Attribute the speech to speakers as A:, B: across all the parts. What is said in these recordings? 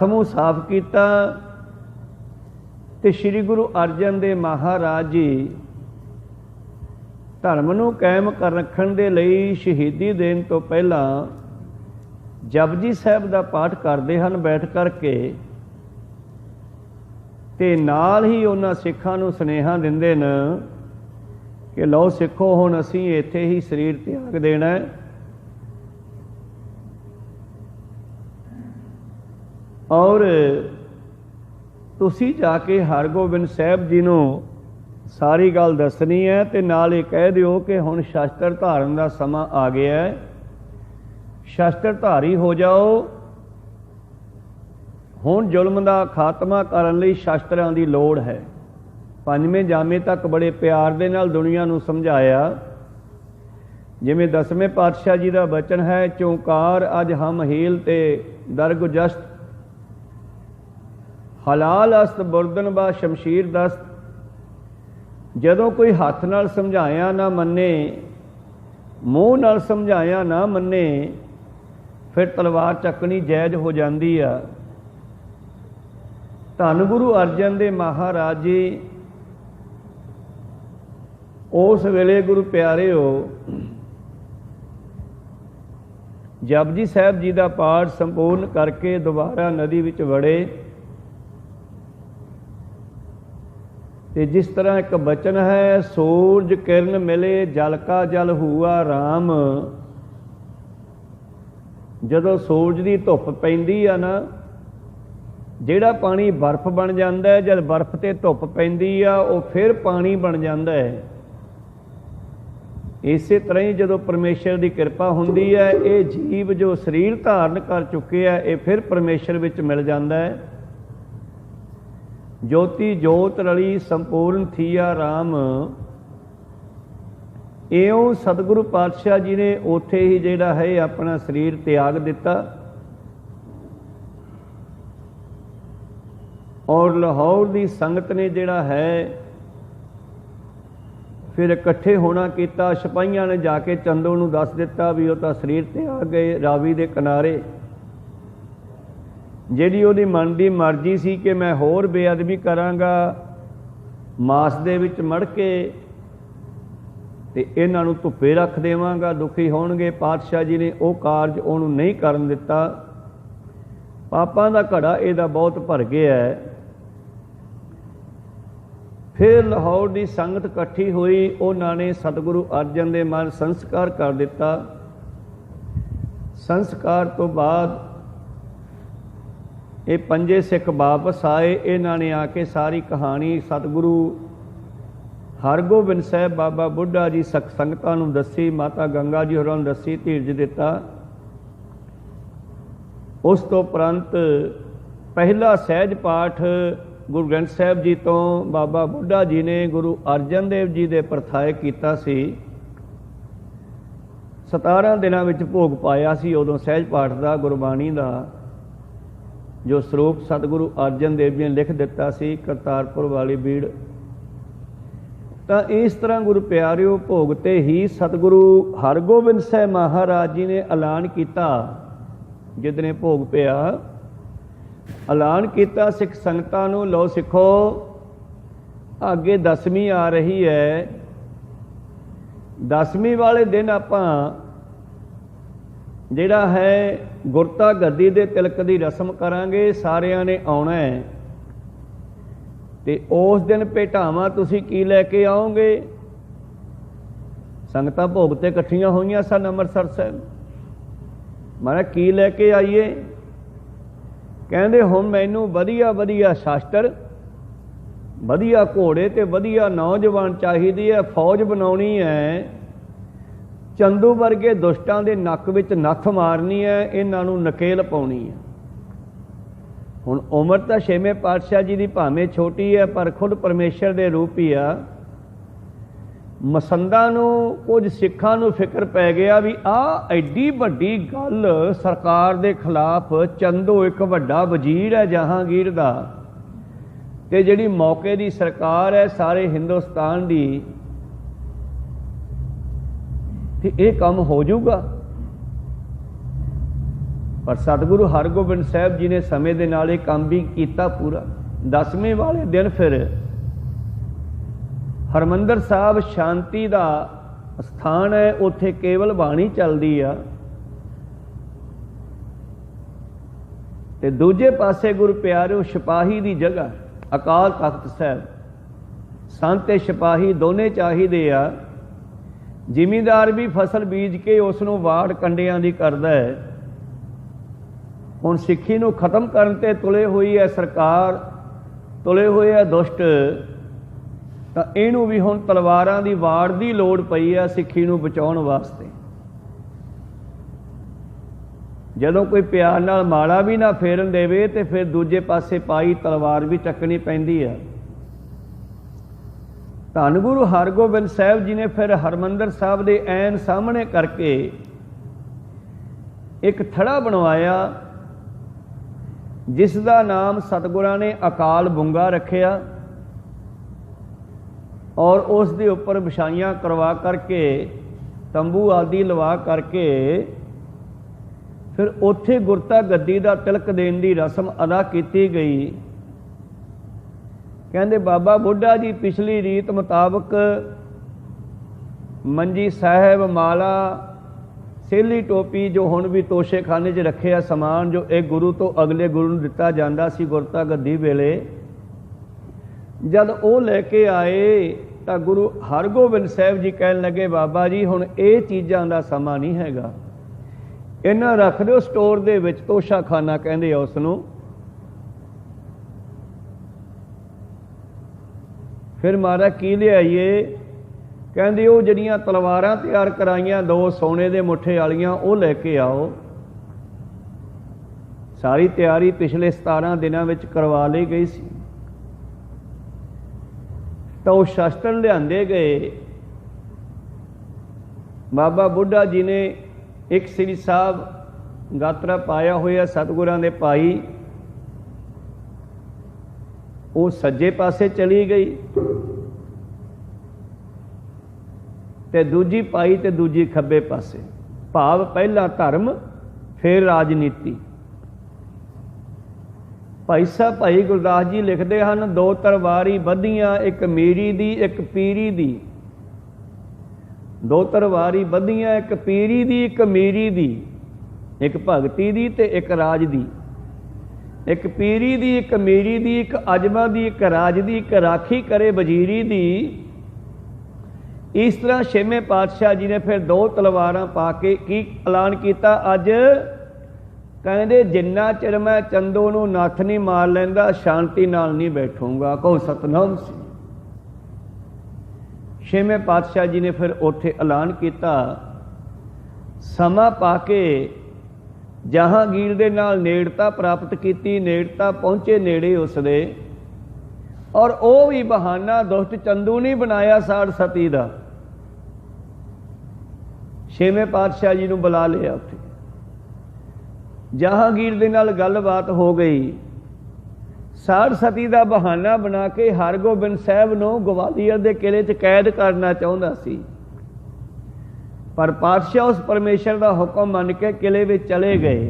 A: ਸਮੂਹ ਸਾਫ਼ ਕੀਤਾ ਤੇ ਸ੍ਰੀ ਗੁਰੂ ਅਰਜਨ ਦੇਵ ਮਹਾਰਾਜ ਜੀ ਧਰਮ ਨੂੰ ਕਾਇਮ ਕਰ ਰੱਖਣ ਦੇ ਲਈ ਸ਼ਹੀਦੀ ਦੇਣ ਤੋਂ ਪਹਿਲਾਂ ਜਪਜੀ ਸਾਹਿਬ ਦਾ ਪਾਠ ਕਰਦੇ ਹਨ ਬੈਠ ਕਰਕੇ, ਤੇ ਨਾਲ ਹੀ ਉਹਨਾਂ ਸਿੱਖਾਂ ਨੂੰ ਸੁਨੇਹਾ ਦਿੰਦੇ ਨੇ ਕਿ ਲਓ ਸਿੱਖੋ, ਹੁਣ ਅਸੀਂ ਇੱਥੇ ਹੀ ਸਰੀਰ ਤਿਆਗ ਦੇਣਾ ਹੈ। ਔਰ ਤੁਸੀਂ ਜਾ ਕੇ ਹਰਗੋਬਿੰਦ ਸਾਹਿਬ ਜੀ ਨੂੰ ਸਾਰੀ ਗੱਲ ਦੱਸਣੀ ਹੈ ਤੇ ਨਾਲ ਇਹ ਕਹਿ ਦਿਓ ਕਿ ਹੁਣ ਸ਼ਸਤਰ ਧਾਰਨ ਦਾ ਸਮਾਂ ਆ ਗਿਆ ਹੈ, ਸ਼ਸਤਰ ਧਾਰੀ ਹੋ ਜਾਓ। ਹੁਣ ਜ਼ੁਲਮ ਦਾ ਖਾਤਮਾ ਕਰਨ ਲਈ ਸ਼ਸਤਰਾਂ ਦੀ ਲੋੜ ਹੈ। ਪੰਜਵੇਂ ਜਾਮੇ ਤੱਕ ਬੜੇ ਪਿਆਰ ਦੇ ਨਾਲ ਦੁਨੀਆ ਨੂੰ ਸਮਝਾਇਆ। ਜਿਵੇਂ 10ਵੇਂ ਪਾਤਸ਼ਾਹ ਜੀ ਦਾ ਬਚਨ ਹੈ, ਚੌਂਕਾਰ ਅਜ ਹਮ ਹੀਲ ਤੇ ਦਰਗੁਜਸਤ, ਹਲਾਲ ਅਸਤ ਬੁਰਦਨ ਬਾ ਸ਼ਮਸ਼ੀਰ ਦਸਤ। ਜਦੋਂ ਕੋਈ ਹੱਥ ਨਾਲ ਸਮਝਾਇਆ ਨਾ ਮੰਨੇ, ਮੂੰਹ ਨਾਲ ਸਮਝਾਇਆ ਨਾ ਮੰਨੇ, ਫਿਰ ਤਲਵਾਰ ਚੱਕਣੀ ਜਾਇਜ਼ ਹੋ ਜਾਂਦੀ ਆ। ਧੰਨ ਗੁਰੂ ਅਰਜਨ ਦੇਵ ਮਹਾਰਾਜ ਜੀ ਉਸ ਵੇਲੇ ਗੁਰੂ ਪਿਆਰਿਓ ਜਪਜੀ ਸਾਹਿਬ ਜੀ ਦਾ ਪਾਠ ਸੰਪੂਰਨ ਕਰਕੇ ਦੁਬਾਰਾ ਨਦੀ ਵਿੱਚ ਵੜੇ। ਤੇ ਜਿਸ ਤਰ੍ਹਾਂ ਇੱਕ ਬਚਨ ਹੈ, ਸੂਰਜ ਕਿਰਨ ਮਿਲੇ ਜਲ ਕਾ ਜਲ ਹੂਆ ਰਾਮ। ਜਦੋਂ ਸੂਰਜ ਦੀ ਧੁੱਪ ਪੈਂਦੀ ਆ ਨਾ, ਜਿਹੜਾ ਪਾਣੀ ਬਰਫ਼ ਬਣ ਜਾਂਦਾ ਹੈ, ਜਦ ਬਰਫ਼ ਤੇ ਧੁੱਪ ਪੈਂਦੀ ਆ ਉਹ ਫਿਰ ਪਾਣੀ ਬਣ ਜਾਂਦਾ ਹੈ। ਇਸੇ ਤਰ੍ਹਾਂ ਹੀ ਜਦੋਂ ਪਰਮੇਸ਼ਰ ਦੀ ਕਿਰਪਾ ਹੁੰਦੀ ਹੈ, ਇਹ ਜੀਵ ਜੋ ਸਰੀਰ ਧਾਰਨ ਕਰ ਚੁੱਕੇ ਆ, ਇਹ ਫਿਰ ਪਰਮੇਸ਼ਰ ਵਿੱਚ ਮਿਲ ਜਾਂਦਾ ਹੈ। ਜੋਤੀ ਜੋਤ ਰਲੀ ਸੰਪੂਰਨ ਥੀਆ ਰਾਮ। ਇਉਂ ਸਤਿਗੁਰੂ ਪਾਤਸ਼ਾਹ ਜੀ ਨੇ ਉੱਥੇ ਹੀ ਜਿਹੜਾ ਹੈ ਆਪਣਾ ਸਰੀਰ ਤਿਆਗ ਦਿੱਤਾ। ਔਰ ਲਾਹੌਰ ਦੀ ਸੰਗਤ ਨੇ ਜਿਹੜਾ ਹੈ ਫਿਰ ਇਕੱਠੇ ਹੋਣਾ ਕੀਤਾ। ਸਿਪਾਹੀਆਂ ਨੇ ਜਾ ਕੇ ਚੰਦੋ ਨੂੰ ਦੱਸ ਦਿੱਤਾ ਵੀ ਉਹ ਤਾਂ ਸਰੀਰ ਤਿਆਗ ਗਏ ਰਾਵੀ ਦੇ ਕਿਨਾਰੇ। ਜਿਹੜੀ ਉਹਦੀ ਮਨ ਦੀ ਮਰਜ਼ੀ ਸੀ ਕਿ ਮੈਂ ਹੋਰ ਬੇਅਦਬੀ ਕਰਾਂਗਾ ਮਾਸ ਦੇ ਵਿੱਚ ਮੜ ਕੇ ਤੇ ਇਹਨਾਂ ਨੂੰ ਧੁੱਪੇ ਰੱਖ ਦੇਵਾਂਗਾ, ਦੁਖੀ ਹੋਣਗੇ। ਪਾਤਸ਼ਾਹ ਜੀ ਨੇ ਉਹ ਕਾਰਜ ਉਹਨੂੰ ਨਹੀਂ ਕਰਨ ਦਿੱਤਾ। ਪਾਪਾਂ ਦਾ ਘੜਾ ਇਹਦਾ ਬਹੁਤ ਭਰ ਗਿਆ ਹੈ। ਫਿਰ ਲਾਹੌਰ ਦੀ ਸੰਗਤ ਇਕੱਠੀ ਹੋਈ, ਉਹਨਾਂ ਨੇ ਸਤਿਗੁਰੂ ਅਰਜਨ ਦੇ ਮਨ ਸੰਸਕਾਰ ਕਰ ਦਿੱਤਾ। ਸੰਸਕਾਰ ਤੋਂ ਬਾਅਦ ਇਹ ਪੰਜੇ ਸਿੱਖ ਵਾਪਸ ਆਏ। ਇਹਨਾਂ ਨੇ ਆ ਕੇ ਸਾਰੀ ਕਹਾਣੀ ਸਤਿਗੁਰੂ ਹਰਗੋਬਿੰਦ ਸਾਹਿਬ, ਬਾਬਾ ਬੁੱਢਾ ਜੀ ਸੰਗਤਾਂ ਨੂੰ ਦੱਸੀ, ਮਾਤਾ ਗੰਗਾ ਜੀ ਹੋਰਾਂ ਨੂੰ ਦੱਸੀ, ਧੀਰਜ ਦਿੱਤਾ। ਉਸ ਤੋਂ ਉਪਰੰਤ ਪਹਿਲਾ ਸਹਿਜ ਪਾਠ ਗੁਰੂ ਗ੍ਰੰਥ ਸਾਹਿਬ ਜੀ ਤੋਂ ਬਾਬਾ ਬੁੱਢਾ ਜੀ ਨੇ ਗੁਰੂ ਅਰਜਨ ਦੇਵ ਜੀ ਦੇ ਪ੍ਰਥਾਏ ਕੀਤਾ ਸੀ। 17 ਦਿਨਾਂ ਵਿੱਚ ਭੋਗ ਪਾਇਆ ਸੀ ਉਦੋਂ ਸਹਿਜ ਪਾਠ ਦਾ, ਗੁਰਬਾਣੀ ਦਾ, ਜੋ ਸਰੂਪ ਸਤਿਗੁਰੂ ਅਰਜਨ ਦੇਵ ਜੀ ਨੇ ਲਿਖ ਦਿੱਤਾ ਸੀ, ਕਰਤਾਰਪੁਰ ਵਾਲੀ ਬੀੜ। ਤਾਂ ਇਸ ਤਰ੍ਹਾਂ ਗੁਰੂ ਪਿਆਰਿਓ ਭੋਗ ਤੇ ਹੀ ਸਤਿਗੁਰੂ ਹਰਗੋਬਿੰਦ ਸਾਹਿਬ ਮਹਾਰਾਜ ਜੀ ਨੇ ਐਲਾਨ ਕੀਤਾ। ਜਿਦਨੇ ਭੋਗ ਪਿਆ ਐਲਾਨ ਕੀਤਾ ਸਿੱਖ ਸੰਗਤਾਂ ਨੂੰ, ਲਓ ਸਿੱਖੋ ਅੱਗੇ 10ਵੀਂ ਆ ਰਹੀ ਹੈ। 10ਵੀਂ ਵਾਲੇ ਦਿਨ ਆਪਾਂ ਜਿਹੜਾ ਹੈ ਗੁਰਤਾ ਗੱਦੀ ਦੇ ਤਿਲਕ ਦੀ ਰਸਮ ਕਰਾਂਗੇ। ਸਾਰਿਆਂ ਨੇ ਆਉਣਾ ਹੈ ਤੇ ਉਸ ਦਿਨ ਭੇਟਾਵਾਂ ਤੁਸੀਂ ਕੀ ਲੈ ਕੇ ਆਓਗੇ? ਸੰਗਤਾਂ ਭੋਗ ਤੇ ਇਕੱਠੀਆਂ ਹੋਈਆਂ ਸਨ ਅੰਮ੍ਰਿਤਸਰ ਸਾਹਿਬ। ਮੈਂ ਕੀ ਲੈ ਕੇ ਆਈਏ? ਕਹਿੰਦੇ ਹੁਣ ਮੈਨੂੰ ਵਧੀਆ ਵਧੀਆ ਸ਼ਾਸਤਰ, ਵਧੀਆ ਘੋੜੇ ਤੇ ਵਧੀਆ ਨੌਜਵਾਨ ਚਾਹੀਦੀ ਹੈ। ਫੌਜ ਬਣਾਉਣੀ ਹੈ, ਚੰਦੂ ਵਰਗੇ ਦੁਸ਼ਟਾਂ ਦੇ ਨੱਕ ਵਿੱਚ ਨੱਥ ਮਾਰਨੀ ਹੈ, ਇਹਨਾਂ ਨੂੰ ਨਕੇਲ ਪਾਉਣੀ ਹੈ। ਹੁਣ ਉਮਰ ਤਾਂ 6ਵੇਂ ਪਾਤਸ਼ਾਹ ਜੀ ਦੀ ਭਾਵੇਂ ਛੋਟੀ ਹੈ, ਪਰ ਖੁਦ ਪਰਮੇਸ਼ਰ ਦੇ ਰੂਪ ਹੀ ਆ। ਮਸੰਦਾਂ ਨੂੰ ਕੁਝ ਸਿੱਖਾਂ ਨੂੰ ਫਿਕਰ ਪੈ ਗਿਆ ਵੀ ਆਹ ਐਡੀ ਵੱਡੀ ਗੱਲ ਸਰਕਾਰ ਦੇ ਖਿਲਾਫ। ਚੰਦੂ ਇੱਕ ਵੱਡਾ ਵਜ਼ੀਰ ਹੈ ਜਹਾਂਗੀਰ ਦਾ, ਤੇ ਜਿਹੜੀ ਮੌਕੇ ਦੀ ਸਰਕਾਰ ਹੈ ਸਾਰੇ ਹਿੰਦੁਸਤਾਨ ਦੀ, ਤੇ ਇਹ ਕੰਮ ਹੋ ਜਾਊਗਾ। पर सतगुरु हरगोबिंद साहब जी ने समय के नाल काम भी किया पूरा। 10वें वाले दिन फिर हरमंदर साहब शांति का स्थान है, उत्थे केवल बाणी चलती आ ते दूजे पासे गुरु प्यारे सिपाही की जगह अकाल तख्त साहब, संत ते सिपाही दोने चाहिए आ। जिमीदार भी फसल बीज के उसनों वाड़ कंडियां दी करदा है। हुण सिੱਖੀ नूं खत्म करन ते तुले हुई है सरकार, तुले हुए है दुष्ट, तां इहनूं भी हुण तलवारां दी वाड़ दी लोड़ पई है सिੱਖੀ नूं बचाउण वास्ते। जदों कोई प्यार नाल माड़ा भी ना फेरन देवे ते फिर दूजे पासे पाई तलवार भी चकनी पैंदी है। धन गुरु हरगोबिंद साहब जी ने फिर हरमंदर साहब के ऐन सामने करके एक थड़ा बनवाया, जिसका नाम सतगुरां ने अकाल बुंगा रखिया और उस दे उपर विछाइयां करवा करके तंबू आदि लवा करके फिर उत्थे गुरता गद्दी का तिलक देने की रस्म अदा की गई। कहते बाबा बुढ़ा जी पिछली रीत मुताबक मंजी साहब, माला, सेली टोपी जो हुण भी तोशे खाने च रखे आ समान, जो एक गुरु तो अगले गुरु नूं दिता जांदा सी गुरता गद्दी वेले, जद वो लैके आए तो गुरु हरगोबिंद साहब जी कहन लगे बाबा जी हुण ये चीज़ां दा समा नहीं हैगा, इन्हां रख दिओ स्टोर दे विच, तोशा खाना कहंदे आ उसनूं। फिर महाराज की लियाइए, कहंदे वो जिहड़ियां तलवारां तैयार कराइयां 2 सोने दे मुठे वालियां वो लैके आओ। सारी तैयारी पिछले 17 दिनों में करवा ली गई सी। तो वो शस्त्र लिआंदे गए। बाबा बुढ़ा जी ने एक श्री साहब गात्रा पाया होया सतगुरां दे पाई, वो सज्जे पासे चली गई ते दूजी पाई ते दूजी खब्बे पासे। भाव पहला धर्म फिर राजनीति। भाई साहब भाई गुरदास जी लिखते हैं 2 तलवारी बधियां, एक मीरी दी एक पीरी दी। 2 तलवारी बधियां, एक पीरी दी एक मीरी दी, एक भगती दी ते एक राज दी। एक पीरी दी एक मीरी दी, एक अजमा दी एक राज दी, एक राखी करे वजीरी दी। इस तरह 6वें पातशाह जी ने फिर 2 तलवारां पा के की ऐलान किया, अज कहते जिन्ना चिर मैं चंदो नूं नत्थ नहीं मार लैंदा शांति नाल नहीं बैठूंगा। कहो सतनाम सी। 6वें पातशाह जी ने फिर उत्थे ऐलान किया, समा पा के जहांगीर दे नाल नेड़ता प्राप्त की, नेड़ता पहुंचे नेड़े उसदे, और वह भी बहाना दुष्ट चंदू नहीं बनाया साड़ सती का। 6वें पातशाह जी नूं बुला लिया, उत्थे जहांगीर दे नाल गलबात हो गई। साड़ सती का बहाना बना के हरगोबिंद साहब नूं ग्वालियर दे किले च कैद करना चाहुंदा सी, पर पातशाह उस परमेश्वर का हुक्म मन के किले में चले गए।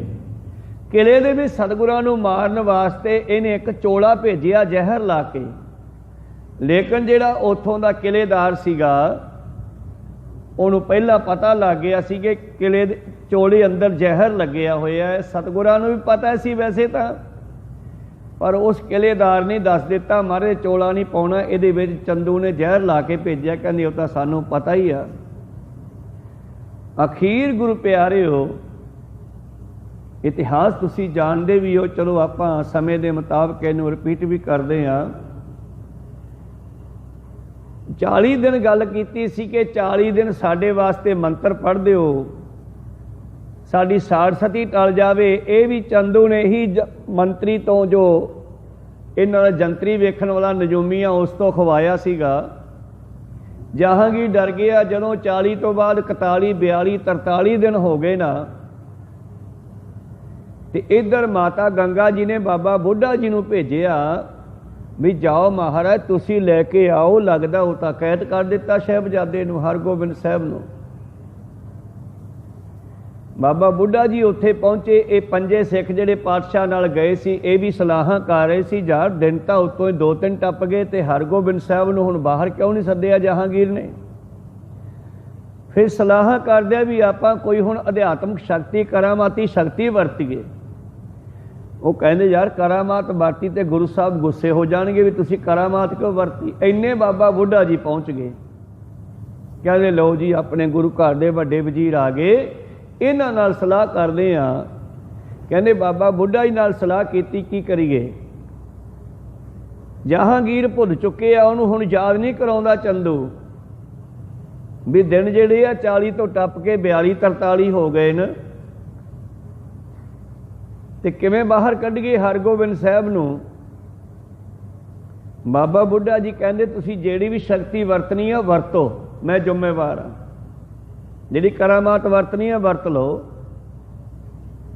A: किले दे विच सतगुरां नूं मारन वास्ते इन्हें एक चोला भेजिया जहर ला के, लेकिन जिहड़ा उत्थों दा किलेदार सीगा उहनूं पहला पता लग गया सी कि किले दे चोले अंदर जहर लग्या होया है। सतगुरां नूं भी पता सी वैसे तां, पर उस किलेदार ने दस दिता मारे चोला नहीं पाउणा, इहदे विच चंदू ने जहर ला के भेजिया। कहंदे ओह तां सानूं पता ही आ। अखीर गुरु प्यारे हो, इतिहास तुसी जानते भी हो, चलो आपां समय के मुताबिक इहनूं रिपीट भी करते हैं। 40 दिन गल कीती सी कि 40 दिन साडे वास्ते मंत्र पढ़ दिओ, साडी साड़ सती टल जावे। ये भी चंदू ने ही मंत्री तो जो इन्हां दा जंतरी वेखण वाला नजूमिया उस तो खवाया सीगा। जहांगीर डर गया जदों 40 तो बाद 41, 42, 43 दिन हो गए ना, तो इधर माता गंगा जी ने बाबा बुढ़ा जी नूं भेजिया भी जाओ महाराज तुसी लैके आओ। लगदा वो तां कैद कर दिता साहिबजादे नूं, हरगोबिंद साहब नूं। बाबा बुढ़ा जी उत्थे पहुंचे। ये 5 सिख जिहड़े पातशाह नाल गए सी ये भी सलाहां कर रहे सी। यार दिन तां उत्तों 2-3 टप गए ते हरगोबिंद साहब नूं हुण बाहर क्यों नहीं सद्दिया जहांगीर ने। फिर सलाह करदे भी आपां कोई हुण अध्यात्मक शक्ति करामाती शक्ति वरतीए। वो कहंदे यार करामात वरती ते गुरु साहब गुस्से हो जाणगे भी तुसीं करामात क्यों वरती। इन्ने बाबा बुढ़ा जी पहुंच गए। कहंदे लो जी अपने गुरु घर दे वड्डे वजीर आ गए, इन्हां नाल सलाह करदे आ। कहंदे बाबा बुढ़ा जी नाल सलाह कीती की करिए। जहांगीर भुल चुके आ, उहनूं हुण याद नहीं कराउंदा चंदू भी दिन जिहड़े आ 40 तो टप के 42-43 हो गए न ते किवें बाहर कढीए हरगोबिंद साहब नूं। बाबा बुढ़ा जी कहंदे तुसीं जिहड़ी भी शक्ति वरतनी है वरतो, मैं जिम्मेवार हाँ। जिहड़ी करामात वरतनी है वरत लो।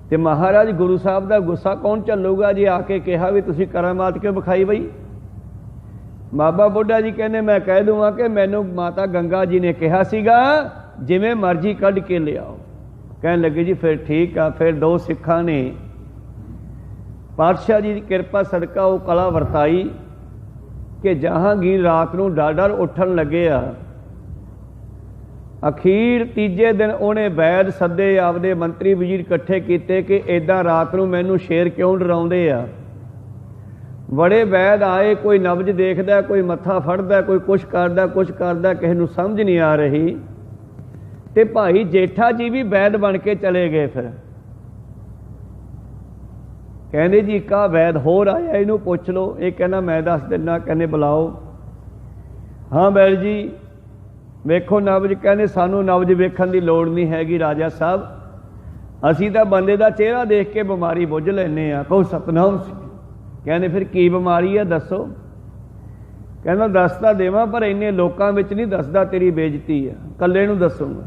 A: ते महाराज गुरु साहब का गुस्सा कौन झल्लूगा जी आके कहा भी तुसीं करामात क्यों विखाई बई। बाबा बुढ़ा जी कहने मैं कह दूंगा कि मैनू माता गंगा जी ने कहा सीगा जिवें मर्जी कढ़ के लियाओ। कहने लगे जी फिर ठीक आ। फिर 2 सिखां ने पातशाह जी की कृपा सदका वो कला वरताई कि जहांगीर रात नूं डर उठन लगे आ। अखीर तीजे दिन उन्हें वैद सदे आपदे मंत्री वजीर इकट्ठे किए कि इदां रात नूं मैनू शेर क्यों डराउंदे आ। बड़े वैद आए, कोई नब्ज देखदा, कोई मत्था फड़दा, कोई कुछ करदा किसी नूं समझ नहीं आ रही। ते भाई जेठा जी भी वैद बन के चले गए। फिर कहंदे जी का वैद होर आया इनू पुछ लो। ये कहना मैं दस दिना। कहने बुलाओ। हाँ वैद जी वेखो नब्ज। कहने सानू नब्ज वेखण की लोड़ नहीं हैगी राजा साहब, असीं तां बंदे दा चेहरा देख के बीमारी बुझ लैने आ। कहो सतनाम सिंह। कहने फिर की बीमारी है दसो। कहना दस तां देवां पर इन्ने लोकां विच नहीं दसदा, तेरी बेइज्जती है, कल्ले नूं दसूंगा।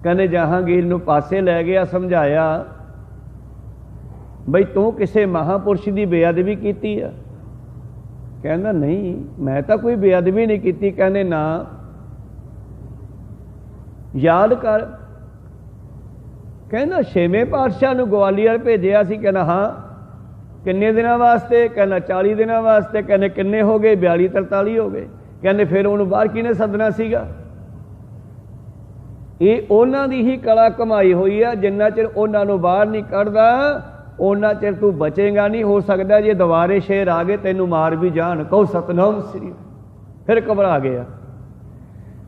A: कहने जहांगीर नूं पासे लै गया, समझाया बई तू किसी महापुरुष की बेअदबी की है। कहना नहीं मैं तो कोई बेअदबी नहीं की। कहने ना याद कर। कहना 6वें पातशाह नूं ग्वालियर भेजिया सी। कहना हाँ किन्ने दिनों वास्ते। कहना 40 दिनों वास्ते। कहने किन्ने हो गए 42-43 हो गए। कहने फिर उन्होंने बाहर किने सदना सीगा। ये उन्हां दी ही कला कमाई हुई है। जिन्ना चिर उन्हां नूं बाहर नहीं कढ़दा उन्ना चिर तू बचेगा नहीं। हो सकता जे दोबारे शेर आ गए तेनू मार भी जान। कहो सतनाम श्री। फिर घबरा गया।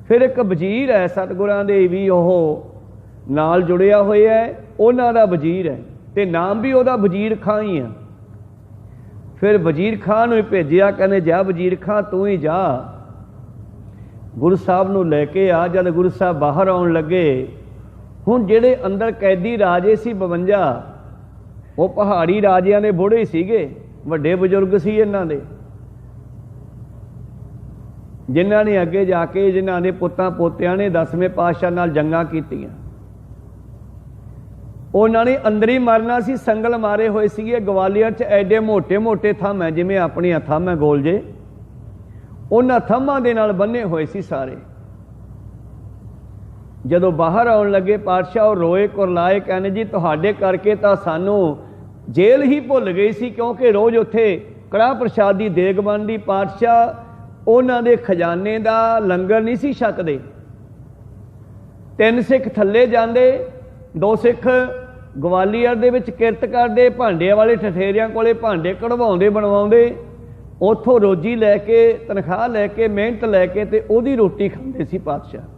A: फिर एक वजीर है सतगुरां दे भी ओह नाल जुड़िया होया है, उन्हां दा वजीर है ते नाम भी ओहदा वजीर खां ही है। फिर वजीर खां नूं भेजिया। कहने जा वजीर खां तू ही जा गुरु साहब नूं लैके आ। जद गुरु साहब बाहर आउण लगे, हुण जिहड़े अंदर कैदी राजे सी 52 वो पहाड़ी राजियां दे बुढ़े सीगे, वड्डे बजुर्ग सी इन्हां दे, जिन्हां ने अगे जाके जिन्हां दे पुत्तां पोतियां ने 10वें पातशाह नाल जंगां कीतियां। उन्हां ने अंदर ही मरना सी, संगल मारे हुए सीगे। ग्वालियर च एडे मोटे मोटे थंम है जिवें अपनियां थंम है गोल जे, उन्हां थंमां दे नाल बन्ने हुए सी सारे। जदों बाहर आउण लगे पातशाह रोए कुरलाए। कहने जी तुहाडे करके तां सानू जेल ही भुल गई सी, क्योंकि रोज़ उत्थे कड़ाह प्रसाद दी देग बनदी। पातशाह उन्हां दे खजाने दा लंगर नहीं सी छकदे। 3 सिख थल्ले जांदे, 2 सिख ग्वालियर दे विच किरत करदे, भांडे वाले ठठेरियां कोले भांडे कढ़वाउंदे बनवाउंदे, उत्थों रोजी लैके तनख्वाह लैके मेहनत लैके ते ओहदी रोटी खांदे सी पातशाह।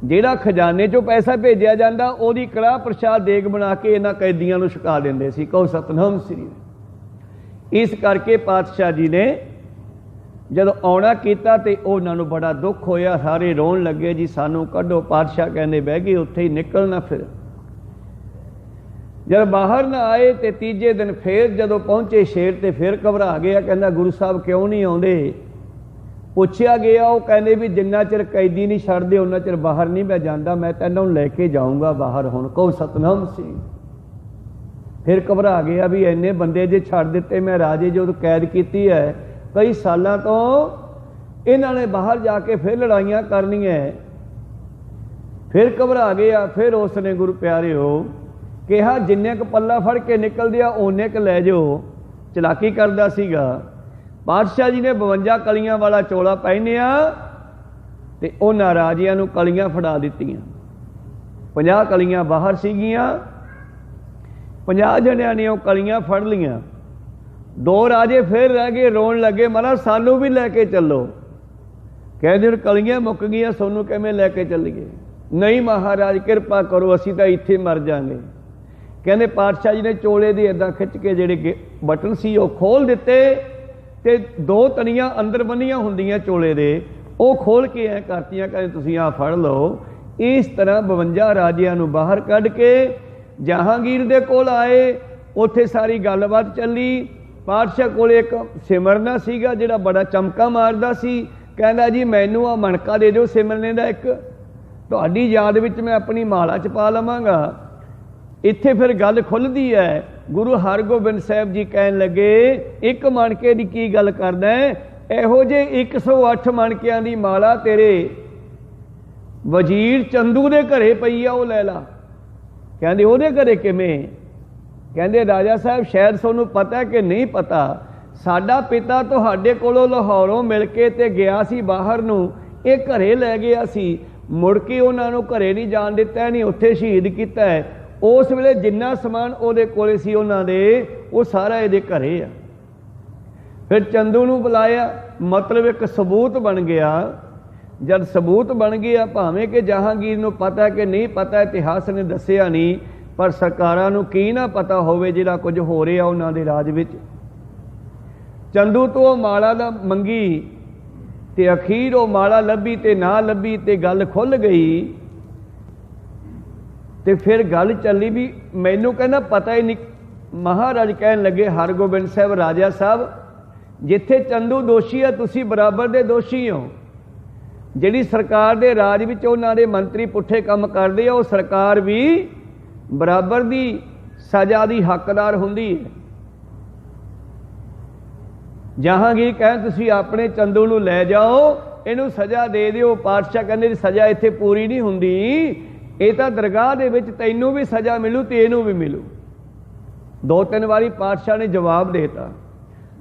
A: जिहड़ा खजाने चों पैसा भेजिया जांदा ओहदी कड़ाह प्रसाद देग बना के इन्हां कैदियां नूं छका दिंदे सी। कहो सतनाम श्री। इस करके पातशाह जी ने जदों आउणा कीता ते उन्हां नूं बड़ा दुख होया। सारे रोण लगे जी सानू कढो। पातशाह कहंदे बह गए उत्थे ही निकलना। फिर जब बाहर ना आए तो तीजे दिन फिर जदों पहुंचे शेर ते फिर घबरा गया। कहंदा गुरु साहब क्यों नहीं आउंदे। पुछया गया, वो कहने भी जिन्ना चिर कैदी नहीं छड्डदे उन्ना चिर बाहर नहीं मैं जांदा, मैं तो इन्हां नूं लैके जाऊँगा बाहर। हुण कहो सतनाम सी। फिर घबरा गया भी इन्ने बंदे जे छड्ड दिते मैं राजे जो कैद की है कई सालों तो, इन्हां ने बाहर जाके फिर लड़ाइयां करनियां। फिर घबरा गया। फिर उसने गुरु प्यारिओ कहा जिन्ने क पल्ला फड़ के निकलदे आ ओने क लै जाओ। चलाकी करदा सीगा। पातशाह जी ने 52 कलियां वाला चोला पहनिया ते उन्हां राजियां नूं कलियां फड़ा दित्तियां। 50 कलियां बाहर सीगियां। 50 जणियां ने वो कलियां फड़ लियां। 2 राजे फिर रह गए, रोन लगे, महाराज सानू भी लैके चलो। कहते हुण कलियां मुक गईयां, सोनू किवें लैके चलीए? नहीं महाराज कृपा करो, असीं तां इत्थे मर जांगे। कहते पातशाह जी ने चोले दे इदां खिच के जिहड़े बटन सी वो खोल दिते ते 2 तनियां अंदर बन्नियां हुंदियां चोले दे वो खोल के ऐ करतियां, कहते तुसीं आ फड़ लो। इस तरह 52 राजियां नूं बाहर कढ के जहांगीर दे कोल आए। उत्थे सारी गलबात चली। पातशाह कोल एक सिमरना सीगा जिहड़ा बड़ा चमका मारदा सी। कहंदा जी मैनू आ मणका दे दिओ सिमरने दा एक, तुहाडी याद विच मैं अपनी माला च पा लवांगा। इत्थे फिर गल खुलदी है। गुरु हरगोबिंद साहब जी कहन लगे एक मणके की की गल करदा है? इहो जे 108 मणकियां दी माला तेरे वजीर चंदू दे घरे पई आ, वो लै ला। कहंदे ओहदे घरे किवें? कहंदे राजा साहब शायद तुहानूं पता है कि नहीं पता, साडा पिता तुहाडे कोलों लाहौरों मिल के ते गया सी बाहर नूं, ये घरे लै गया सी, मुड़ के उन्हां नूं घरे नहीं जाण दित्ता, नहीं उत्थे शहीद कीता है। उस वेले जिन्ना समान उहदे कोले सी उन्हां दे वो सारा इहदे घरे आ। फिर चंदू नूं बुलाया, मतलब एक सबूत बन गया। जब सबूत बन गया, भावें कि जहांगीर नूं पता कि नहीं पता, इतिहास ने दस्सिया नहीं, पर सरकारां नूं की ना पता होवे जिहड़ा कुछ हो रिहा उन्हां दे राज विच। चंदू तो माला दा मंगी ते अखीर वो माला लभी ते ना लभी ते गल खुल गई। ते फिर गल चली भी मैनू कहना पता ही नहीं। महाराज कहन लगे हरगोबिंद साहब राजा साहब जिथे चंदू दोषी है तुसी बराबर दे दोषी हो। जिहड़ी सरकार दे राज विच उन्हां दे मंत्री पुठे काम करदे आ, वो सरकार भी बराबर दी सजा दी हकदार हुंदी है। जहांगीर कहें तुसी अपने चंदू नूं लै जाओ, इहनूं सजा दे दिओ। पातशाह कहंदे सजा इत्थे पूरी नहीं हुंदी, ये तो दरगाह दे विच तैनूं भी सजा मिलू ते इहनूं भी मिलू। 2-3 वारी पातशाह ने जवाब देता।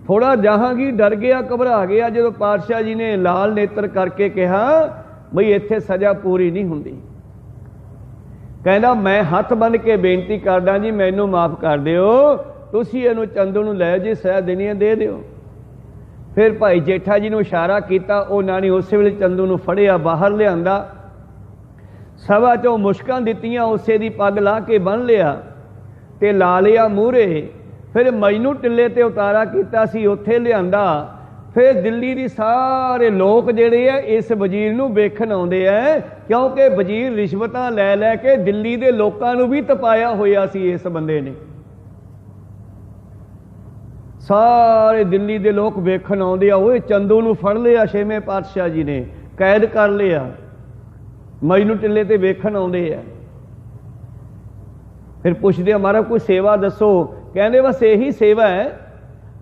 A: थोड़ा जहांगीर डर गया, घबरा गया जो पातशाह जी ने लाल नेत्र करके कहा बई इत्थे सजा पूरी नहीं हुंदी। कहंदा मैं हथ बन के बेनती करदा जी मैनूं माफ़ कर दिओ, तुसीं इहनूं चंदू नूं लै जी सजा देनी है दे दिओ। फिर भाई जेठा जी नूं इशारा किया, उन्हां ने उस वेले चंदू नूं फड़िया बाहर लिआंदा, सभा चों मुश्कां दित्तियां, उसे दी पग ला के बन लिया ते ला लिया मूहरे। फिर मजनू टिल्ले ते उतारा कीता सी, उत्थे लिआंदा। फिर दिल्ली दी सारे लोग जिहड़े आ इस वजीर नूं वेखण आउंदे आ, क्योंकि वजीर रिश्वतां लै लै के दिल्ली दे लोकां नूं भी तपाया होया सी इस बंदे ने। सारे दिल्ली दे लोग वेखण आउंदे आ, ओए चंदू नूं फड़ लिया 6वें पातशाह जी ने, कैद कर लिया। मजनू टिल्ले ते वेखण आउंदे आ। फिर पुछदे आ महाराज कोई सेवा दसो। कहंदे बस यही सेवा है,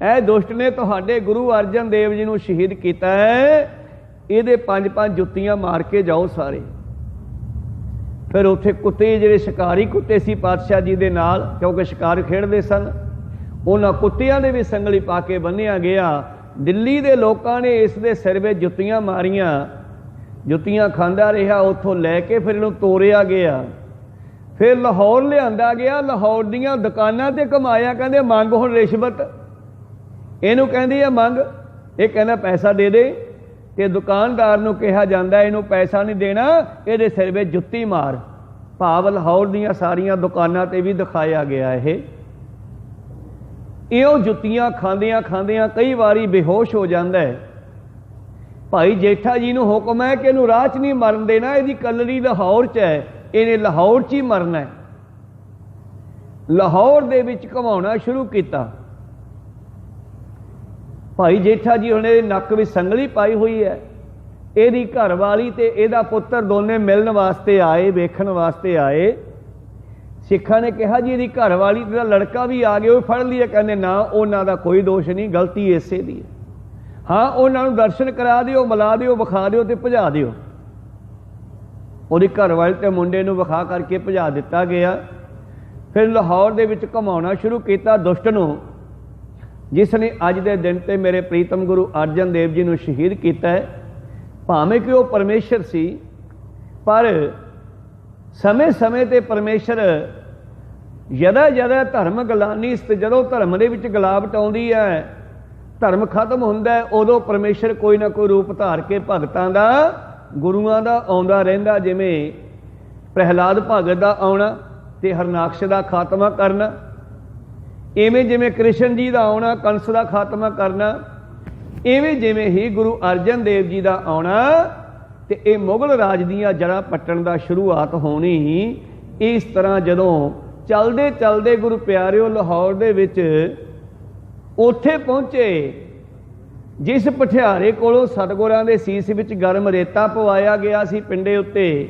A: ऐ दुष्ट ने तुहाडे गुरु अर्जन देव जी नूं शहीद कीता है, इहदे 5-5 जुत्तियां मार के जाओ सारे। फिर उत्थे कुत्ते जिहड़े शिकारी कुत्ते सी पातशाह जी दे नाल, क्योंकि शिकार खेडदे सन, उन्हां कुत्तियां दे भी संगली पा के बन्निया गया। दिल्ली दे लोकां ने इस दे सिर विच जुत्तियां मारियां, जुत्तियां खांदा रहा, उत्थों लैके फिर इहनूं तोरिया गया। फिर लाहौर लिआंदा गया, लाहौर दीयां दुकानां ते कमाया। कहंदे मंग हुण रिश्वत, इहनूं कहंदी आ मंग, ये कहंदा पैसा दे दे। ते दुकानदार नूं कहा जांदा इहनूं पैसा नहीं देना, इहदे सिर विच जुत्ती मार। भाव लाहौर दीयां सारियां दुकानां ते भी दिखाया गया। इहों जुत्तियां खांदियां खांदियां कई वारी बेहोश हो जांदा है। भाई जेठा जी नूं हुक्म है कि इहनूं राह च नहीं मरन देना, इहदी कलरी लाहौर च है, इहने लाहौर च ही मरना है। लाहौर दे विच घुमाउणा शुरू किया। भाई जेठा जी हुण इहदे नक विच संगली पाई हुई है, इहदी घरवाली ते इहदा पुत्तर दोने मिलण वास्ते आए, वेखण वास्ते आए। सिखां ने कहा जी इहदी घरवाली दा लड़का भी आ गया, फड़ लिया। कहंदे ना उन्हां दा कोई दोष नहीं, गलती इसे दी है। हाँ उन्होंने दर्शन करा दिओ, मिला दिओ, विखा दिओ ते भजा दिओ। ਉਹਦੀ ਘਰਵਾਲੀ ਤੇ ਮੁੰਡੇ ਨੂੰ ਵਿਖਾ ਕਰਕੇ ਭਜਾ ਦਿੱਤਾ ਗਿਆ। ਫਿਰ ਲਾਹੌਰ ਦੇ ਵਿੱਚ ਘੁਮਾਉਣਾ ਸ਼ੁਰੂ ਕੀਤਾ ਦੁਸ਼ਟ ਨੂੰ, ਜਿਸ ਨੇ ਅੱਜ ਦੇ ਦਿਨ ਤੇ ਮੇਰੇ ਪ੍ਰੀਤਮ ਗੁਰੂ ਅਰਜਨ ਦੇਵ ਜੀ ਨੂੰ ਸ਼ਹੀਦ ਕੀਤਾ ਹੈ। ਭਾਵੇਂ ਕਿ ਉਹ ਪਰਮੇਸ਼ਰ ਸੀ, ਪਰ ਸਮੇਂ ਸਮੇਂ ਤੇ ਪਰਮੇਸ਼ਰ ਜਦਾ ਧਰਮ ਗਲਾਨੀ, ਜਦੋਂ ਧਰਮ ਦੇ ਵਿੱਚ ਗਿਲਾਵਟ ਆਉਂਦੀ ਹੈ, ਧਰਮ ਖਤਮ ਹੁੰਦਾ ਹੈ, ਉਦੋਂ ਪਰਮੇਸ਼ਰ ਕੋਈ ਨਾ ਕੋਈ ਰੂਪ ਧਾਰ ਕੇ ਭਗਤਾਂ ਦਾ, ਗੁਰੂਆਂ ਦਾ ਆਉਂਦਾ ਰਹਿੰਦਾ। ਜਿਵੇਂ ਪ੍ਰਹਿਲਾਦ ਭਗਤ ਦਾ ਆਉਣਾ ਤੇ ਹਰਨਾਕਸ਼ ਦਾ ਖਾਤਮਾ ਕਰਨਾ, ਇਵੇਂ ਜਿਵੇਂ ਕ੍ਰਿਸ਼ਨ ਜੀ ਦਾ ਆਉਣਾ ਕੰਸ ਦਾ ਖਾਤਮਾ ਕਰਨਾ, ਇਵੇਂ ਜਿਵੇਂ ਹੀ ਗੁਰੂ ਅਰਜਨ ਦੇਵ ਜੀ ਦਾ ਆਉਣਾ ਤੇ ਇਹ ਮੁਗਲ ਰਾਜ ਦੀਆਂ ਜੜ੍ਹਾਂ ਪੱਟਣ ਦਾ ਸ਼ੁਰੂਆਤ ਹੋਣੀ। ਇਸ ਤਰ੍ਹਾਂ ਜਦੋਂ ਚਲਦੇ ਚਲਦੇ ਗੁਰੂ ਪਿਆਰਿਓ ਲਾਹੌਰ ਦੇ ਵਿੱਚ ਉੱਥੇ ਪਹੁੰਚੇ, ਜਿਸ ਭਠਿਆਰੇ ਕੋਲੋਂ ਸਤਿਗੁਰਾਂ ਦੇ ਸੀਸ ਵਿੱਚ ਗਰਮ ਰੇਤਾ ਪਵਾਇਆ ਗਿਆ ਸੀ ਪਿੰਡੇ ਉੱਤੇ,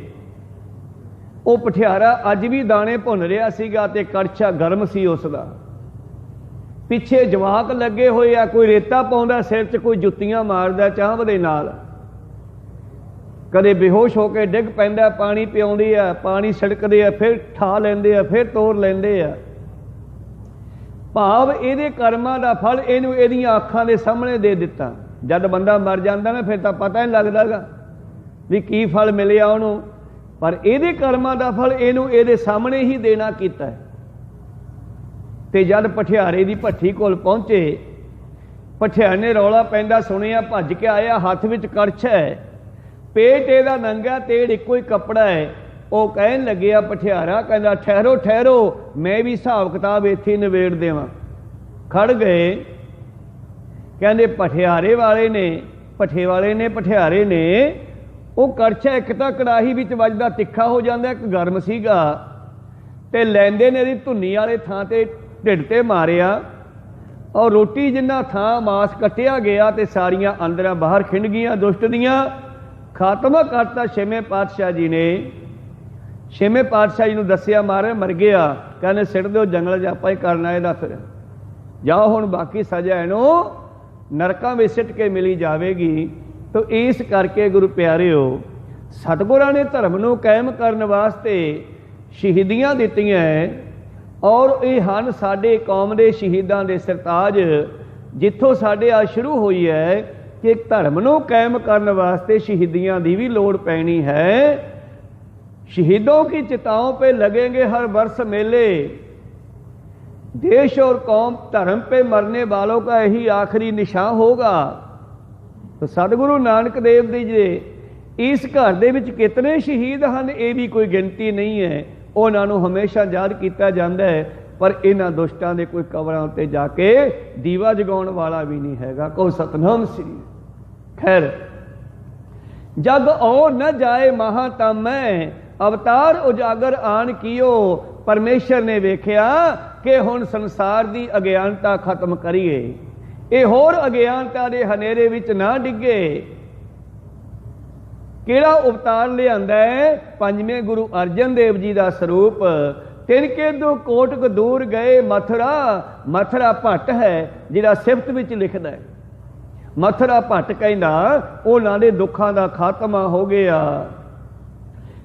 A: ਉਹ ਭਠਿਆਰਾ ਅੱਜ ਵੀ ਦਾਣੇ ਭੁੰਨ ਰਿਹਾ ਸੀਗਾ ਤੇ ਕੜਛਾ ਗਰਮ ਸੀ ਉਸ ਦਾ। ਪਿੱਛੇ ਜਵਾਕ ਲੱਗੇ ਹੋਏ ਆ, ਕੋਈ ਰੇਤਾ ਪਾਉਂਦਾ ਸਿਰ 'ਚ, ਕੋਈ ਜੁੱਤੀਆਂ ਮਾਰਦਾ ਚਾਂਬ ਦੇ ਨਾਲ, ਕਦੇ ਬੇਹੋਸ਼ ਹੋ ਕੇ ਡਿੱਗ ਪੈਂਦਾ, ਪਾਣੀ ਪਿਆਉਂਦੇ ਆ, ਪਾਣੀ ਛਿੜਕਦੇ ਆ, ਫਿਰ ਠਾ ਲੈਂਦੇ ਆ, ਫਿਰ ਤੋੜ ਲੈਂਦੇ ਆ। ਭਾਵ ਇਹਦੇ ਕਰਮਾਂ ਦਾ ਫਲ ਇਹਨੂੰ ਇਹਦੀਆਂ ਅੱਖਾਂ ਦੇ ਸਾਹਮਣੇ ਦੇ ਦਿੱਤਾ। ਜਦ ਬੰਦਾ ਮਰ ਜਾਂਦਾ ਨਾ, ਫਿਰ ਤਾਂ ਪਤਾ ਨਹੀਂ ਲੱਗਦਾਗਾ ਵੀ ਕੀ ਫਲ ਮਿਲਿਆ ਉਹਨੂੰ, ਪਰ ਇਹਦੇ ਕਰਮਾਂ ਦਾ ਫਲ ਇਹਨੂੰ ਇਹਦੇ ਸਾਹਮਣੇ ਹੀ ਦੇਣਾ ਕੀਤਾ ਹੈ। ਤੇ ਜਦ ਭਠਿਆਰੇ ਦੀ ਭੱਠੀ ਕੋਲ ਪਹੁੰਚੇ, ਭਠਿਆਰੇ ਨੇ ਰੌਲਾ ਪੈਂਦਾ ਸੁਣਿਆ, ਭੱਜ ਕੇ ਆਇਆ, ਹੱਥ ਵਿੱਚ ਕੜਛਾ ਹੈ, ਪੇਟ ਇਹਦਾ ਨੰਗਾ, ਤੇੜ ਇੱਕੋ ਹੀ ਕੱਪੜਾ ਹੈ। ਉਹ ਕਹਿਣ ਲੱਗਿਆ ਭਠਿਆਰਾ, ਕਹਿੰਦਾ ਠਹਿਰੋ ਠਹਿਰੋ, ਮੈਂ ਵੀ ਹਿਸਾਬ ਕਿਤਾਬ ਇੱਥੇ ਨਿਬੇੜ ਦੇਵਾਂ। ਖੜ ਗਏ, ਕਹਿੰਦੇ ਭਠਿਆਰੇ ਵਾਲੇ ਨੇ ਭਠਿਆਰੇ ਨੇ ਉਹ ਕੜਛਾ, ਇੱਕ ਤਾਂ ਕੜਾਹੀ ਵਿੱਚ ਵੱਜਦਾ ਤਿੱਖਾ ਹੋ ਜਾਂਦਾ, ਇੱਕ ਗਰਮ ਸੀਗਾ, ਤੇ ਲੈਂਦੇ ਨੇ ਇਹਦੀ ਧੁੰਨੀ ਵਾਲੇ ਥਾਂ ਤੇ ਢਿੱਡ ਤੇ ਮਾਰਿਆ, ਔਰ ਰੋਟੀ ਜਿੰਨਾ ਥਾਂ ਮਾਸ ਕੱਟਿਆ ਗਿਆ ਤੇ ਸਾਰੀਆਂ ਅੰਦਰਾਂ ਬਾਹਰ ਖਿੰਡ ਗਈਆਂ ਦੁਸ਼ਟ ਦੀਆਂ। ਖਾਤਮਾ ਕਰਤਾ ਛੇਵੇਂ ਪਾਤਸ਼ਾਹ ਜੀ ਨੇ। ਛੇਵੇਂ ਪਾਤਸ਼ਾਹ ਜੀ ਨੂੰ ਦੱਸਿਆ ਮਾਰੇ ਮਰ ਗਿਆ, ਕਹਿੰਦੇ ਸਿੱਟ ਦਿਓ ਜੰਗਲ 'ਚ, ਆਪਾਂ ਹੀ ਕਰਨਾ ਇਹਦਾ, ਫਿਰ ਜਾਓ ਹੁਣ ਬਾਕੀ ਸਜ਼ਾ ਇਹਨੂੰ ਨਰਕਾਂ ਵਿੱਚ ਸਿੱਟ ਕੇ ਮਿਲੀ ਜਾਵੇਗੀ। ਤੋ ਇਸ ਕਰਕੇ ਗੁਰੂ ਪਿਆਰਿਓ, ਸਤਿਗੁਰਾਂ ਨੇ ਧਰਮ ਨੂੰ ਕਾਇਮ ਕਰਨ ਵਾਸਤੇ ਸ਼ਹੀਦੀਆਂ ਦਿੱਤੀਆਂ, ਔਰ ਇਹ ਹਨ ਸਾਡੇ ਕੌਮ ਦੇ ਸ਼ਹੀਦਾਂ ਦੇ ਸਰਤਾਜ। ਜਿੱਥੋਂ ਸਾਡੇ ਆ ਸ਼ੁਰੂ ਹੋਈ ਹੈ ਕਿ ਧਰਮ ਨੂੰ ਕਾਇਮ ਕਰਨ ਵਾਸਤੇ ਸ਼ਹੀਦੀਆਂ ਦੀ ਵੀ ਲੋੜ ਪੈਣੀ ਹੈ। शहीदों की चिताओं पे लगेंगे हर वर्ष मेले, देश और कौम धर्म पे मरने वालों का यही आखिरी निशान होगा। तो सतगुरु नानक देव जी इस घर दे विच कितने शहीद हैं, ये भी कोई गिनती नहीं है। उन्होंने हमेशा याद किया जाता है, पर इन्हां दुष्टां दे कोई कबरां उत्ते जाके दीवा जगाउण वाला भी नहीं हैगा। को सतनाम श्री। खैर, जग और न जाए महातमै, अवतार उजागर आन कियो। परमेश्वर ने वेख्या कि हुण संसार की अज्ञानता खत्म करिए, ये होर अज्ञानता के हनेरे विच ना डिगे। किहड़ा अवतार लिआंदा है? पंजवें गुरु अर्जन देव जी का स्वरूप। तिनके दो कोटक दूर गए मथुरा, मथुरा भट्ट है जिहड़ा सिफत विच लिखदा है। मथुरा भट्ट कहंदा उन्हां दे दुखां दा खात्मा हो गया।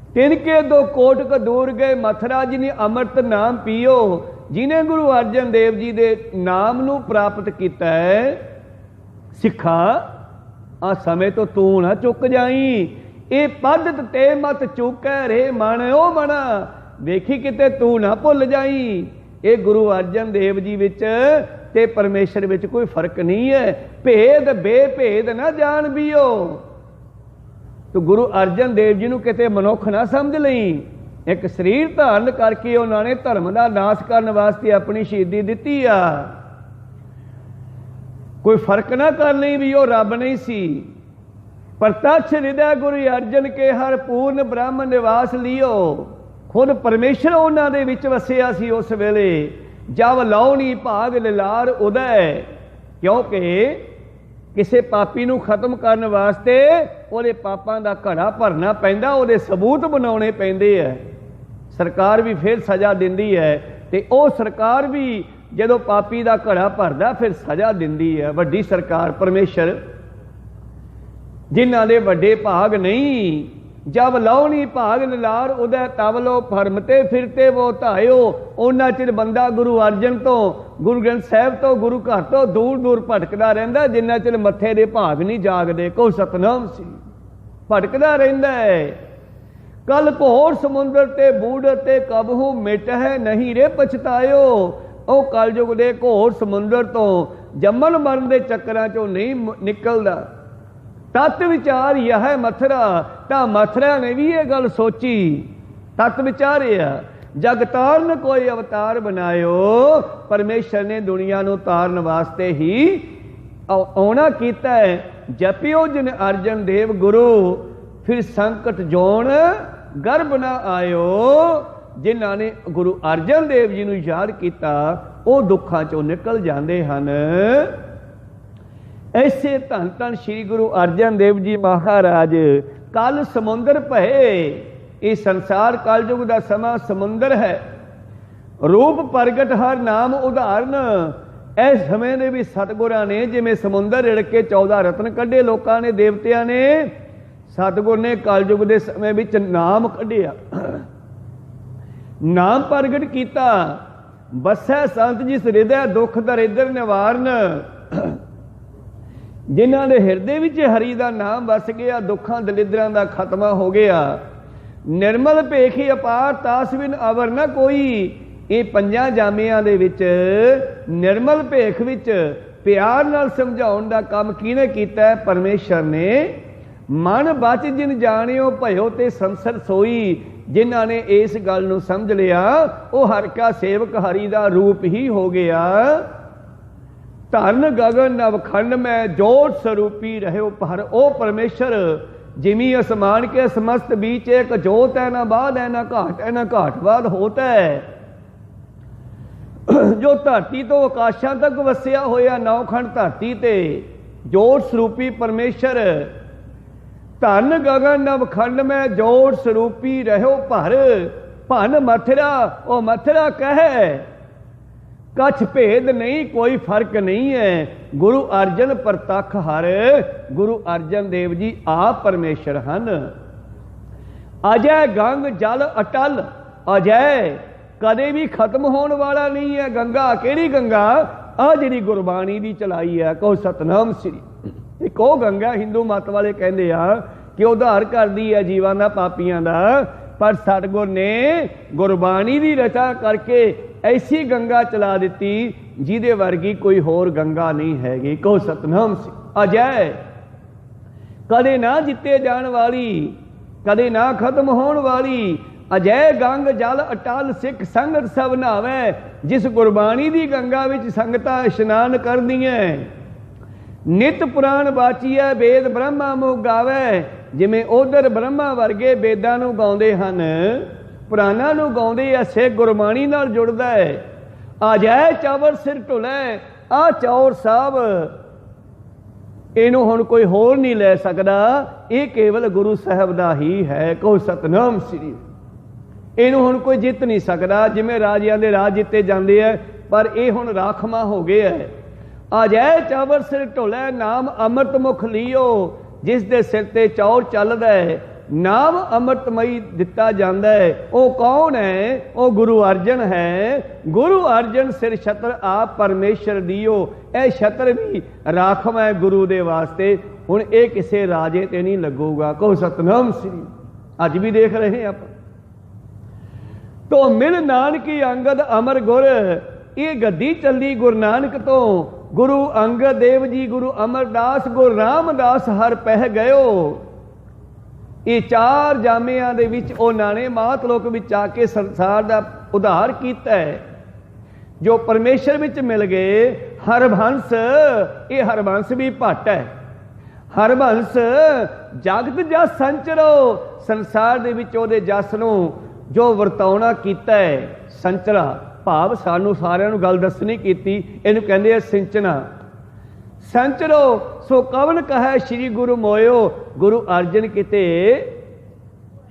A: तिनके दो कोटक दूर गए मथुरा, जिन्हें अमृत नाम पियो, जिन्हें गुरु अर्जन देव जी दे नाम नू प्राप्त किया है। सिखा आ समय तो तू ना चुक जाई, ये पद्धत ते मत चुकै रे मन ओ मना, देखी किते तू ना भुल जाई। ये गुरु अर्जन देव जी विच ते परमेश्वर विच कोई फर्क नहीं है। भेद बेभेद ना जान बियो। तो गुरु अर्जन देव जी नूं किते मनुख ना समझ लई। एक शरीर धारण करके उन्होंने धर्म का नाश करने वास्ते अपनी शहीदी दिती आ। कोई फर्क ना कर नहीं भी वो रब नहीं सी। प्रत्यक्ष हृदय गुरु अर्जन के हर पूर्ण ब्रह्म निवास लियो। खुद परमेश्वर उन्हां दे विच वसिया सी उस वेले, जब लौनी भाग लिलार उदय। क्योंकि किसी पापी नूं खत्म करने वास्ते उहदे पापां दा घड़ा भरना पैंदा, उहदे सबूत बनाउणे पैंदे है। सरकार भी फिर सज़ा दिंदी है, ते ओह सरकार भी जदों पापी दा घड़ा भरदा फिर सज़ा दिंदी है। वड्डी सरकार परमेश्वर, जिन्हां दे वड्डे भाग नहीं, जब लौनी भाग लार उदय तब लो भरमते फिरते वो धायो। उन्ना चिर बंदा गुरु अर्जन तो, गुरु ग्रंथ साहिब तो, गुरु घर तो दूर दूर भटकदा रहिंदा, जिन्ना चिर मत्थे दे भाग नहीं जागदे। को सतनाम सी भटकदा रहिंदा है। कल घोर समुंदर ते बूढ़ ते कबहू मिट है नहीं रे पछतायो। ओ कलयुग दे घोर समुंदर तो जम्मन मरण दे चक्करां चों नहीं निकलदा। तत् विचार यह है मथुरा। तो मथुरा ने भी ये गल सोची, तत् विचारिया जग तारन कोई अवतार बनायो। परमेश्वर ने दुनिया नूं तारन वास्ते ही आउणा कीता है। जपियो जिन अर्जन देव गुरु फिर संकट जोन गर्भ न आयो। जिन्हां ने गुरु अर्जन देव जी नूं याद कीता वो दुखां चों निकल जांदे हन। ऐसे धन धन श्री गुरु अर्जन देव जी महाराज कल समुंदर भये। ये संसार कलयुग का समा समुंदर है। रूप प्रगट हर नाम उदाहरण। इस समय ने भी सतगुरां ने जिमें समुंदर रिड़ के 14 रत्न कढ़े लोकां ने देवतियां ने, सतगुर ने कलयुग के समय विच नाम कढ़िया, नाम प्रगट किया। बसै संत जिस हृदय दुख दरिद्र निवारण। जिन्हां दे हिरदे विच हरि दा नाम वस गया, दुखां दलिद्रां दा खत्मा हो गया। निर्मल भेखी अपार तास बिन अवर न कोई। ये पंजां जामियां दे विच निर्मल भेख विच प्यार नाल समझाउण दा काम किहने कीता है? परमेश्वर ने। मन बच जिन जाणियो भयो ते संसर सोई। जिन्हां ने इस गल नूं समझ लिया वो हर का सेवक हरि दा रूप ही हो गया। धन गगन नवखंड में जोत स्वरूपी रहे पर। ओ परमेश्वर जिमी आसमान के समस्त बीच एक जोत है, ना बाद है, ना घाट है, ना घाटवाद होता है। जो धरती तो आकाशां तक वसिया होया नौखंड धरती ते जोत स्वरूपी परमेश्वर। धन गगन नवखंड में जोत स्वरूपी रहो पर। भन मथुरा ओ मथुरा कह कछ भेद नहीं कोई फर्क नहीं है। गुरु अर्जन प्रतख हर। गुरु अर्जन देव जी आप परमेश्वर हन। अजय गंग जल अटल। अजय कदे भी खत्म होने वाला नहीं है। गंगा केड़ी गंगा? आ जिहड़ी गुरबाणी दी चलाई है। कहो सतनाम श्री। एक वो गंगा हिंदू मत वाले कहते हैं कि उद्धार करदी है जीवां दा पापियां दा। पर सतगुर ने गुरबाणी की रचा करके ऐसी गंगा चला दी जिहदे वर्गी कोई होर गंगा नहीं हैगी। कहो सतनाम सी। अजय कदे ना जिते जाने वाली, कदे ना खत्म होने वाली। अजय गंग जल अटल सिख संगत सब नहावे। जिस गुरबाणी की गंगा विच संगतां इशनान करदियां। नित पुराण बाचीए वेद ब्रह्मा मुख गावे। जिमें उधर ब्रह्मा वर्गे वेदां नूं गाउंदे हन, पुराणां नूं गाउंदे आ, सिख गुरबाणी नाल जुड़दा है। अजय चावर सिर ढुलै। आ चौर साहब इनू हुण कोई होर नहीं लै सकदा। ये केवल गुरु साहब दा ही है। कहो सतनाम श्री। इनू हुण कोई जित नहीं सकदा। जिमें राजियां दे राज जिते जांदे है पर ये हुण राखमा हो गया है। अजय चावर सिर ढुलै नाम अमृत मुख लियो। जिस दे सिर ते चौर चलदा है नाम अमृतमई दिता जाता है। वो कौन है? वो गुरु अर्जन है। गुरु अर्जन सिर छत्र आप परमेश्वर दियो। यह छत्र भी राखम है गुरु दे वास्ते। हुण ये किसी राजे ते नहीं लगूगा। कहो सतनाम श्री। अज भी देख रहे हैं आप। तो मिल नानकी अंगद अमर गुर। ये गद्दी चली गुरु नानक तो। गुरु अंगद देव जी, गुरु अमरदास, गुरु रामदास हर पह गयो। ये चार जामियां दे विच उन्हां ने मातलोक विच आके संसार दा उद्धार कीता है। जो परमेश्वर विच मिल गए। हरबंस, ये हरबंस भी भट्ट है। हरबंस जगत जस संचरो। संसार दे विच ओहदे जस नूं जो वरताउणा कीता है संचरा। भाव सानू सारिਆਂ ਨੂੰ गल दसनी कीती। इहनूं कहंदे आ सिंचना। संचरो सो कवन कहे श्री गुरु मोयो। गुरु अर्जन किते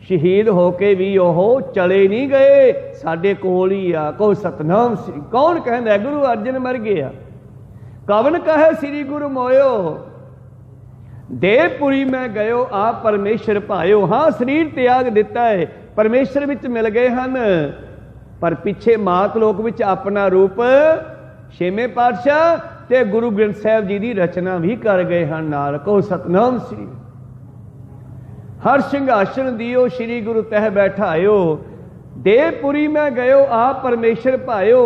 A: शहीद होके भी ओह चले नहीं गए, साडे कोल ही आ। कहो सतनाम श्री। कौन कहंदा है? गुरु अर्जन मर गया। कवन कहे श्री गुरु मोयो। देवपुरी मैं गयो आप परमेश्वर भायो। हाँ शरीर त्याग दिता है, परमेश्वर विच मिल गए हैं, पर पिछे मात लोक विच अपना रूप छेवें पातशाह ते गुरु ग्रंथ साहिब जी की रचना भी कर गए हैं। नाल कहो सतनाम श्री। हर सिंघासन दियो श्री गुरु तह बैठायो। देवपुरी मैं गयो आप परमेश्वर भायो।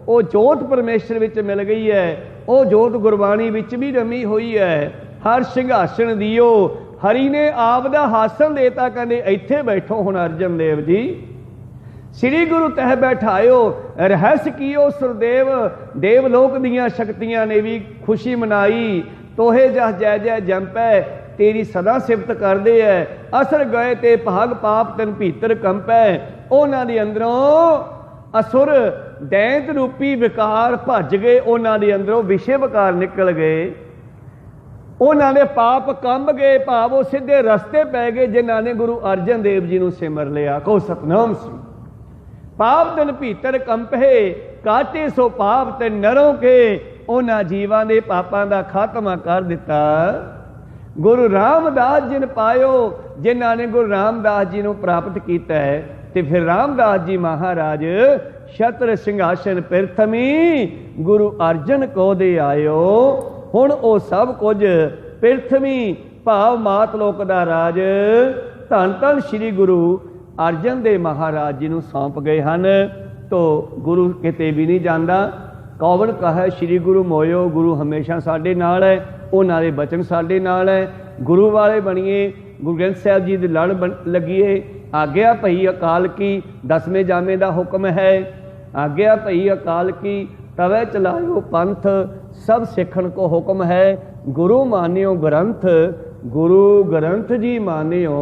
A: वो जोत परमेश्वर विच मिल गई है, वो जोत गुरबाणी विच भी रमी हुई है। हर सिंघासन दियो, हरि ने आप दा हासन देता, कहते इत्थे बैठो हुण अर्जन देव जी। श्री गुरु तह बैठायो रहस कियो सुरदेव। देवलोक दियां शक्तियां ने भी खुशी मनाई। तोहे जह जय जय जंपै तेरी सदा सिफत करदे है। असर गए ते भाग पाप तन भीतर कंपै। उन्हां दे अंदरों असुर दैंत रूपी विकार भज गए, उन्हां दे अंदरों विषय विकार निकल गए, उन्हां दे पाप कंब गए, भाव वो सीधे रस्ते पै गए जिन्हां ने गुरु अर्जन देव जी नूं सिमर लिया। कहो सतनाम श्री। पाप तन भीतर कंपे काटे सो पाप ते नरों के। उन्हां जीवां दे पापां दा खात्मा कर दिता। गुरु रामदास जिन पायो, जिन्हां ने गुरु रामदास जी नूं प्राप्त किया है, ते फिर रामदास जी महाराज छत्र सिंघासन प्रथमी गुरु अर्जन को दे आयो। हुण ओ सब कुछ प्रथमी भाव मात लोक दा राज धन धन श्री गुरु अर्जन दे महाराज जी नूं सौंप गए हैं। तो गुरु किते भी नहीं जाता। कौवन कहा श्री गुरु मोयो, गुरु हमेशा साडे नाल है, उन्हां दे बचन साडे नाल है। गुरु वाले बणीए, गुरु ग्रंथ साहिब जी दे लड़ लगिए। आग्या भई अकाल की, 10वें जामे दा हुक्म है। आग्या भई अकाल की, तवै चलायो पंथ, सब सिखण को हुक्म है। गुरु मानियो ग्रंथ, गुरु ग्रंथ जी मानियो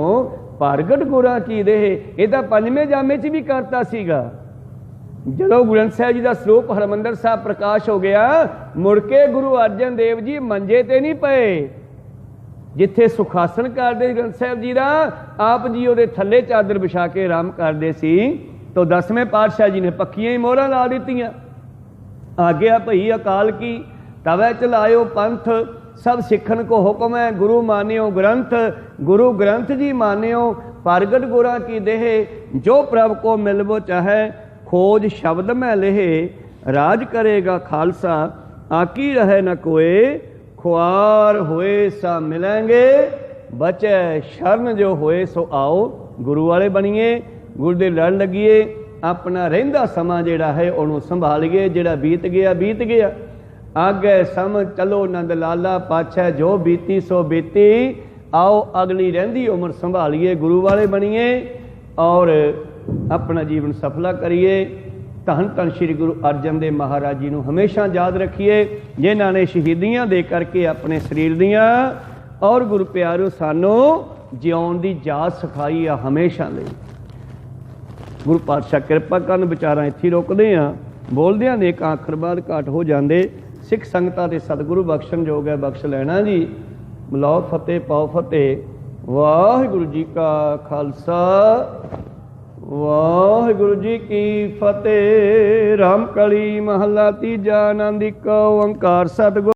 A: प्रगट गुरा की देह। इहदा 5वें जामे च भी करता सीगा। ਜਦੋਂ ਗੁਰੂ ਸਾਹਿਬ जी का ਸਰੂਪ हरमंदर साहब प्रकाश हो गया, मुड़ के गुरु अर्जन देव जी मंजे ते नहीं पे। जिथे सुखासन करते ग्रंथ साहिब जी का, आप जी वो थले चादर विछा के आराम करते सी। तो 10वें पातशाह जी ने पक्कियां ही मोहरां ला दित्तियां। आग्या भई अकाल की, तवै चलायो पंथ, सब सिखन को हुक्म है। गुरु मानियो ग्रंथ, गुरु ग्रंथ जी मानियो प्रगट गुरा की देह। जो प्रभ को मिलवो चाहे, खोज शब्द में लेहे। राज करेगा खालसा, आकी रहे न कोए। खुआर होए सा मिलेंगे, बचे शरण जो होए सो आओ। गुरु वाले बनिए, गुरु दे लड़ लगिए। अपना रहिंदा समा जिहड़ा है उहनूं संभालिए। जिहड़ा बीत गया बीत गया। आगे सम चलो नंद लाला, पाछे जो बीती सो बीती। आओ अगली रहिंदी उम्र संभालिए। गुरु वाले बनिए और अपना जीवन सफला करिए। धन धन श्री गुरु अर्जन देव महाराज जी नूं हमेशा याद रखिए, जिन्हां ने शहीदियां दे करके अपने शरीर दियां और गुरु प्यारो सानू जिउण दी जाच सिखाई आ हमेशा लई। गुरु पातशाह किरपा करन। विचारां इत्थे रोकदे आ, बोलदियां ने एक आखर बाद घाट हो जांदे। सिख संगतां ते सतगुरु बख्शण जोग है, बख्श लैना जी। मिलाओ फतेह पाओ फतेह। वाहिगुरू जी का खालसा, वाहिगुरू जी की फतेह। रामकली महला तीजा। आनंद एक ओंकार सतगुर।